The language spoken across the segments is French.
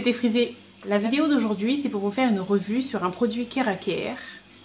été frisé. La vidéo d'aujourd'hui, c'est pour vous faire une revue sur un produit Keraker,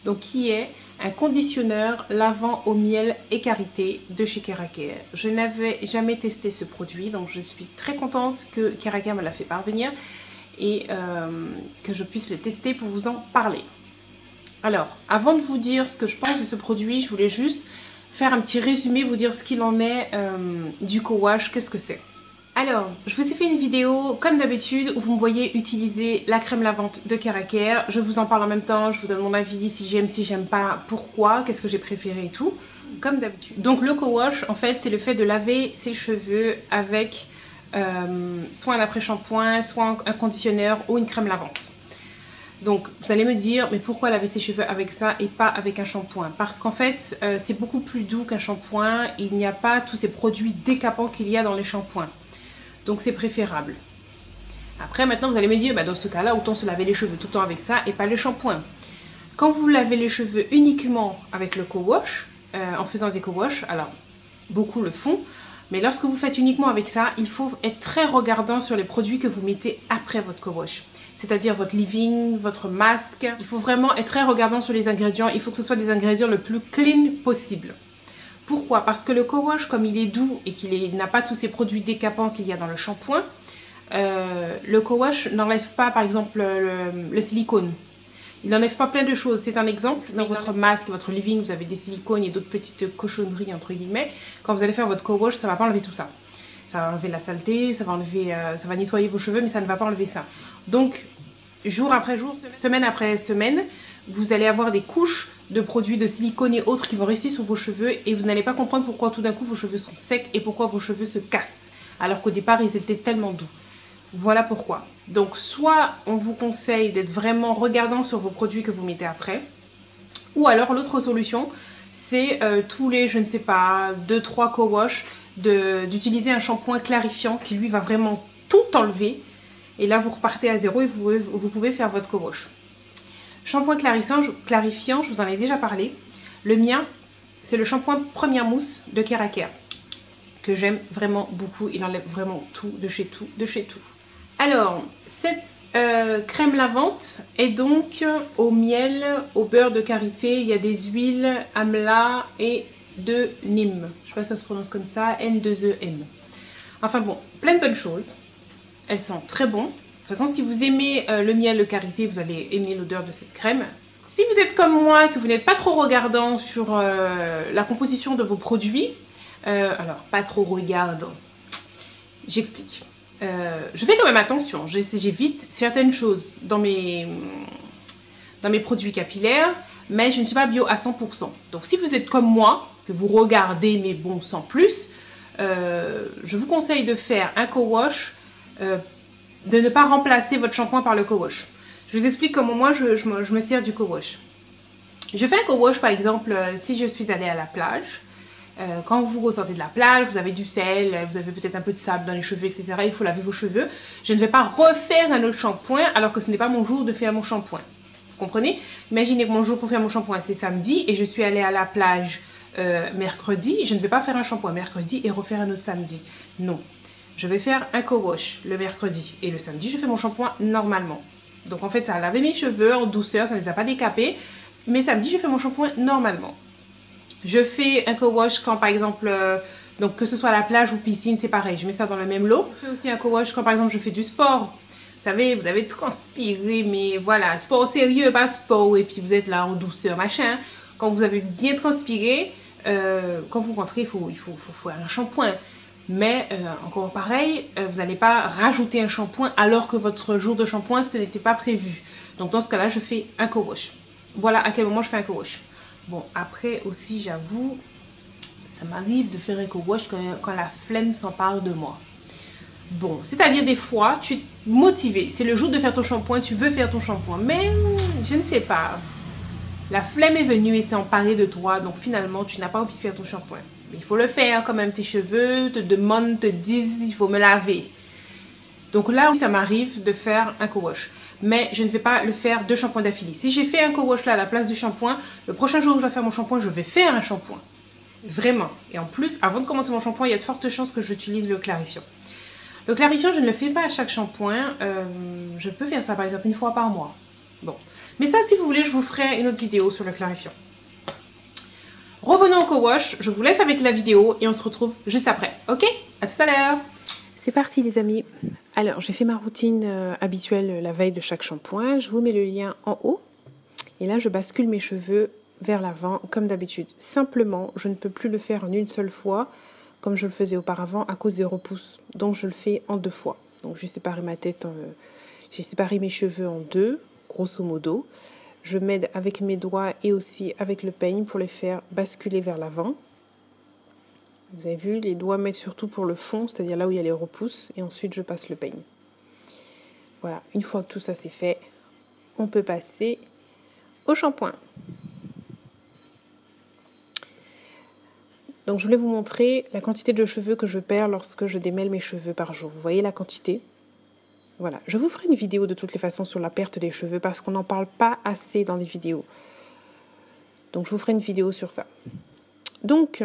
donc qui est un conditionneur lavant au miel et karité de chez Keraker. Je n'avais jamais testé ce produit, donc je suis très contente que Keraker me l'a fait parvenir et que je puisse le tester pour vous en parler. Alors, avant de vous dire ce que je pense de ce produit, je voulais juste faire un petit résumé, vous dire ce qu'il en est du co-wash, qu'est-ce que c'est. Alors, je vous ai fait une vidéo, comme d'habitude, où vous me voyez utiliser la crème lavante de Keraker. Je vous en parle en même temps, je vous donne mon avis, si j'aime pas, pourquoi, qu'est-ce que j'ai préféré et tout, comme d'habitude. Donc le co-wash, en fait, c'est le fait de laver ses cheveux avec soit un après-shampoing, soit un conditionneur ou une crème lavante. Donc, vous allez me dire, mais pourquoi laver ses cheveux avec ça et pas avec un shampoing? Parce qu'en fait, c'est beaucoup plus doux qu'un shampoing. Il n'y a pas tous ces produits décapants qu'il y a dans les shampoings. Donc c'est préférable. Après maintenant vous allez me dire, bah, dans ce cas là autant se laver les cheveux tout le temps avec ça et pas le shampoing. Quand vous lavez les cheveux uniquement avec le co-wash, en faisant des co-wash, alors beaucoup le font, mais lorsque vous faites uniquement avec ça, il faut être très regardant sur les produits que vous mettez après votre co-wash. C'est-à-dire votre leave-in, votre masque. Il faut vraiment être très regardant sur les ingrédients, il faut que ce soit des ingrédients le plus clean possible. Pourquoi? Parce que le co-wash, comme il est doux et qu'il n'a pas tous ces produits décapants qu'il y a dans le shampoing, le co-wash n'enlève pas, par exemple, le silicone. Il n'enlève pas plein de choses. C'est un exemple. Dans votre masque, votre leave-in, vous avez des silicones et d'autres petites cochonneries, entre guillemets. Quand vous allez faire votre co-wash, ça ne va pas enlever tout ça. Ça va enlever la saleté, ça va nettoyer vos cheveux, mais ça ne va pas enlever ça. Donc, jour après jour, semaine après semaine, vous allez avoir des couches de produits de silicone et autres qui vont rester sur vos cheveux et vous n'allez pas comprendre pourquoi tout d'un coup vos cheveux sont secs et pourquoi vos cheveux se cassent alors qu'au départ ils étaient tellement doux. Voilà pourquoi. Donc soit on vous conseille d'être vraiment regardant sur vos produits que vous mettez après, ou alors l'autre solution c'est tous les, je ne sais pas, 2-3 co-wash d'utiliser un shampoing clarifiant qui lui va vraiment tout enlever et là vous repartez à zéro et vous pouvez faire votre co-wash. Shampoing clarifiant, je vous en ai déjà parlé. Le mien, c'est le shampoing Première Mousse de Keraker, que j'aime vraiment beaucoup. Il enlève vraiment tout, de chez tout, de chez tout. Alors, cette crème lavante est donc au miel, au beurre de karité. Il y a des huiles, amla et de Nîmes. Je sais pas si ça se prononce comme ça, N2EM. Enfin bon, plein de bonnes choses. Elles sont très bonnes. De toute façon, si vous aimez le miel, le karité, vous allez aimer l'odeur de cette crème. Si vous êtes comme moi, que vous n'êtes pas trop regardant sur la composition de vos produits, alors pas trop regardant, j'explique. Je fais quand même attention, j'évite certaines choses dans mes produits capillaires, mais je ne suis pas bio à 100%. Donc si vous êtes comme moi, que vous regardez mais bon sans plus, je vous conseille de faire un co-wash, de ne pas remplacer votre shampoing par le co-wash. Je vous explique comment moi je me sers du co-wash. Je fais un co-wash par exemple si je suis allée à la plage. Quand vous ressortez de la plage, vous avez du sel, vous avez peut-être un peu de sable dans les cheveux, etc. Il faut laver vos cheveux. Je ne vais pas refaire un autre shampoing alors que ce n'est pas mon jour de faire mon shampoing. Vous comprenez? Imaginez que mon jour pour faire mon shampoing c'est samedi et je suis allée à la plage mercredi. Je ne vais pas faire un shampoing mercredi et refaire un autre samedi. Non. Je vais faire un co-wash le mercredi et le samedi je fais mon shampoing normalement. Donc en fait ça a lavé mes cheveux en douceur, ça ne les a pas décapés. Mais samedi je fais mon shampoing normalement. Je fais un co-wash quand par exemple, donc que ce soit à la plage ou piscine c'est pareil, je mets ça dans le même lot. Je fais aussi un co-wash quand par exemple je fais du sport. Vous savez, vous avez transpiré mais voilà, sport sérieux, pas sport et puis vous êtes là en douceur machin. Quand vous avez bien transpiré, quand vous rentrez il faut faire un shampoing. Mais encore pareil, vous n'allez pas rajouter un shampoing alors que votre jour de shampoing ce n'était pas prévu. Donc dans ce cas-là, je fais un co-wash. Voilà à quel moment je fais un co-wash. Bon, après aussi, j'avoue, ça m'arrive de faire un co-wash quand la flemme s'empare de moi. Bon, c'est-à-dire des fois, tu es motivé. C'est le jour de faire ton shampoing, tu veux faire ton shampoing. Mais je ne sais pas. La flemme est venue et s'est emparée de toi. Donc finalement, tu n'as pas envie de faire ton shampoing. Mais il faut le faire quand même, tes cheveux te demandent, te disent, il faut me laver. Donc là, ça m'arrive de faire un co-wash. Mais je ne vais pas le faire 2 shampoings d'affilée. Si j'ai fait un co-wash là à la place du shampoing, le prochain jour où je dois faire mon shampoing, je vais faire un shampoing. Vraiment. Et en plus, avant de commencer mon shampoing, il y a de fortes chances que j'utilise le clarifiant. Le clarifiant, je ne le fais pas à chaque shampoing. Je peux faire ça par exemple une fois par mois. Bon. Mais ça, si vous voulez, je vous ferai une autre vidéo sur le clarifiant. Revenons au co-wash. Je vous laisse avec la vidéo et on se retrouve juste après. Ok? À tout à l'heure. C'est parti les amis. Alors, j'ai fait ma routine habituelle la veille de chaque shampoing. Je vous mets le lien en haut. Et là, je bascule mes cheveux vers l'avant comme d'habitude. Simplement, je ne peux plus le faire en une seule fois comme je le faisais auparavant à cause des repousses. Donc, je le fais en 2 fois. Donc, j'ai séparé ma tête, j'ai séparé mes cheveux en 2, grosso modo. Je m'aide avec mes doigts et aussi avec le peigne pour les faire basculer vers l'avant. Vous avez vu, les doigts mettent surtout pour le fond, c'est-à-dire là où il y a les repousses. Et ensuite, je passe le peigne. Voilà, une fois que tout ça c'est fait, on peut passer au shampoing. Donc, je voulais vous montrer la quantité de cheveux que je perds lorsque je démêle mes cheveux par jour. Vous voyez la quantité ? Voilà, je vous ferai une vidéo de toutes les façons sur la perte des cheveux parce qu'on n'en parle pas assez dans les vidéos. Donc, je vous ferai une vidéo sur ça. Donc,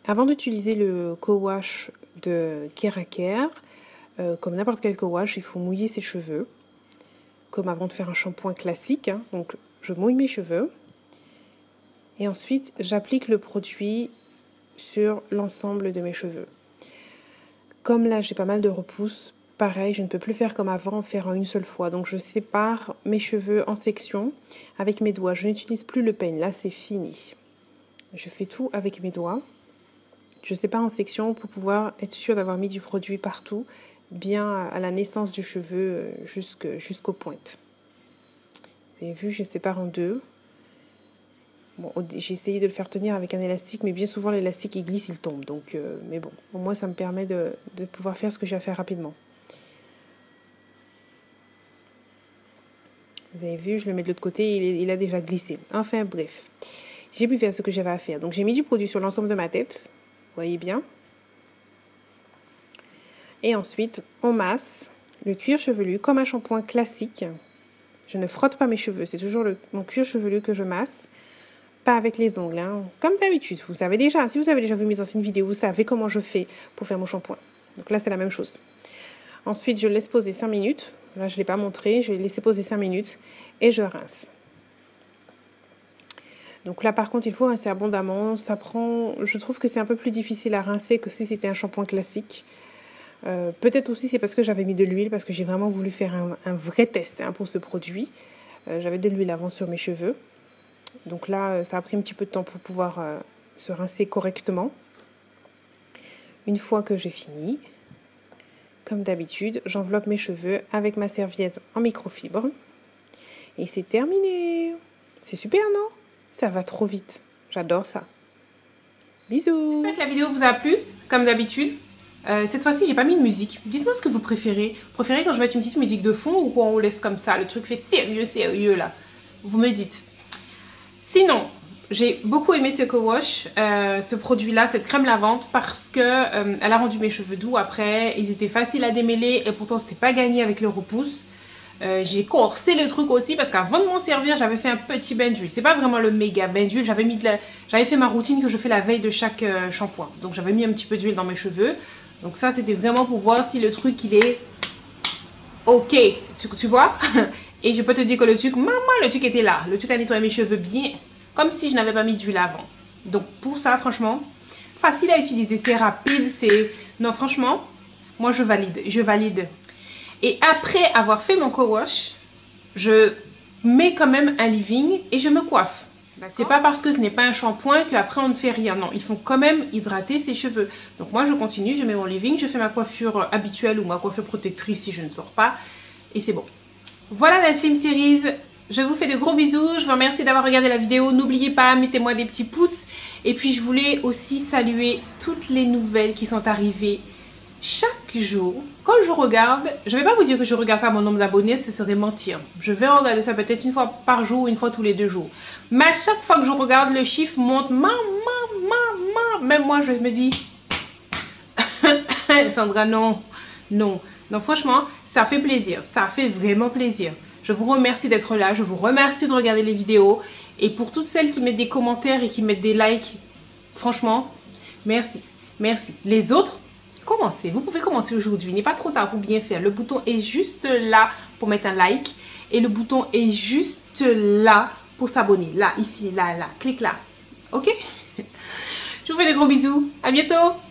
avant d'utiliser le co-wash de Keraker, comme n'importe quel co-wash, il faut mouiller ses cheveux. Comme avant de faire un shampoing classique. Hein. Donc, je mouille mes cheveux. Et ensuite, j'applique le produit sur l'ensemble de mes cheveux. Comme là, j'ai pas mal de repousses, pareil, je ne peux plus faire comme avant, faire en une seule fois. Donc, je sépare mes cheveux en sections avec mes doigts. Je n'utilise plus le peigne. Là, c'est fini. Je fais tout avec mes doigts. Je sépare en sections pour pouvoir être sûre d'avoir mis du produit partout, bien à la naissance du cheveu jusqu'aux pointes. Vous avez vu, je sépare en 2. Bon, j'ai essayé de le faire tenir avec un élastique, mais bien souvent l'élastique il glisse, il tombe. Donc, mais bon, au moins ça me permet de pouvoir faire ce que j'ai à faire rapidement. Vous avez vu, je le mets de l'autre côté, il a déjà glissé. Enfin bref, j'ai pu faire ce que j'avais à faire. Donc j'ai mis du produit sur l'ensemble de ma tête, vous voyez bien. Et ensuite, on masse le cuir chevelu comme un shampoing classique. Je ne frotte pas mes cheveux, c'est toujours mon cuir chevelu que je masse. Pas avec les ongles, hein. Comme d'habitude. Vous savez déjà, si vous avez déjà vu mes anciennes vidéos, vous savez comment je fais pour faire mon shampoing. Donc là, c'est la même chose. Ensuite, je laisse poser 5 minutes. Là, je ne l'ai pas montré. Je vais laisser poser 5 minutes et je rince. Donc là, par contre, il faut rincer abondamment. Ça prend... Je trouve que c'est un peu plus difficile à rincer que si c'était un shampoing classique. Peut-être aussi c'est parce que j'avais mis de l'huile, parce que j'ai vraiment voulu faire un vrai test pour ce produit. J'avais de l'huile avant sur mes cheveux. Donc là, ça a pris un petit peu de temps pour pouvoir se rincer correctement. Une fois que j'ai fini, comme d'habitude, j'enveloppe mes cheveux avec ma serviette en microfibre. Et c'est terminé. C'est super, non? Ça va trop vite. J'adore ça. Bisous. J'espère que la vidéo vous a plu, comme d'habitude. Cette fois-ci, j'ai pas mis de musique. Dites-moi ce que vous préférez. Préférez quand je mette une petite musique de fond ou quand on laisse comme ça? Le truc fait sérieux là. Vous me dites. Sinon, j'ai beaucoup aimé ce co-wash, ce produit-là, cette crème lavande, parce que elle a rendu mes cheveux doux après. Ils étaient faciles à démêler et pourtant, c'était pas gagné avec le repousse. J'ai corsé le truc aussi parce qu'avant de m'en servir, j'avais fait un petit bain d'huile. C'est pas vraiment le méga bain d'huile. J'avais fait ma routine que je fais la veille de chaque shampoing. Donc, j'avais mis un petit peu d'huile dans mes cheveux. Donc, ça, c'était vraiment pour voir si le truc, il est OK. Tu vois? Et je peux te dire que le truc, maman, le truc était là. Le truc a nettoyé mes cheveux bien, comme si je n'avais pas mis d'huile avant. Donc, pour ça, franchement, facile à utiliser. C'est rapide, c'est... Non, franchement, moi, je valide. Je valide. Et après avoir fait mon co-wash, je mets quand même un leave-in et je me coiffe. C'est pas parce que ce n'est pas un shampoing qu'après on ne fait rien. Non, il faut quand même hydrater ses cheveux. Donc, moi, je continue, je mets mon leave-in, je fais ma coiffure habituelle ou ma coiffure protectrice si je ne sors pas. Et c'est bon. Voilà la Shim Series, je vous fais de gros bisous, je vous remercie d'avoir regardé la vidéo, n'oubliez pas, mettez-moi des petits pouces. Et puis je voulais aussi saluer toutes les nouvelles qui sont arrivées chaque jour. Quand je regarde, je ne vais pas vous dire que je ne regarde pas mon nombre d'abonnés, ce serait mentir. Je vais regarder ça peut-être une fois par jour, une fois tous les 2 jours. Mais à chaque fois que je regarde, le chiffre monte, même moi je me dis, Sandra, non. Donc franchement, ça fait plaisir. Ça fait vraiment plaisir. Je vous remercie d'être là. Je vous remercie de regarder les vidéos. Et pour toutes celles qui mettent des commentaires et qui mettent des likes, franchement, merci. Merci. Les autres, commencez. Vous pouvez commencer aujourd'hui. Il n'est pas trop tard pour bien faire. Le bouton est juste là pour mettre un like. Et le bouton est juste là pour s'abonner. Là, ici, là, là. Clique là. Ok? Je vous fais des gros bisous. À bientôt.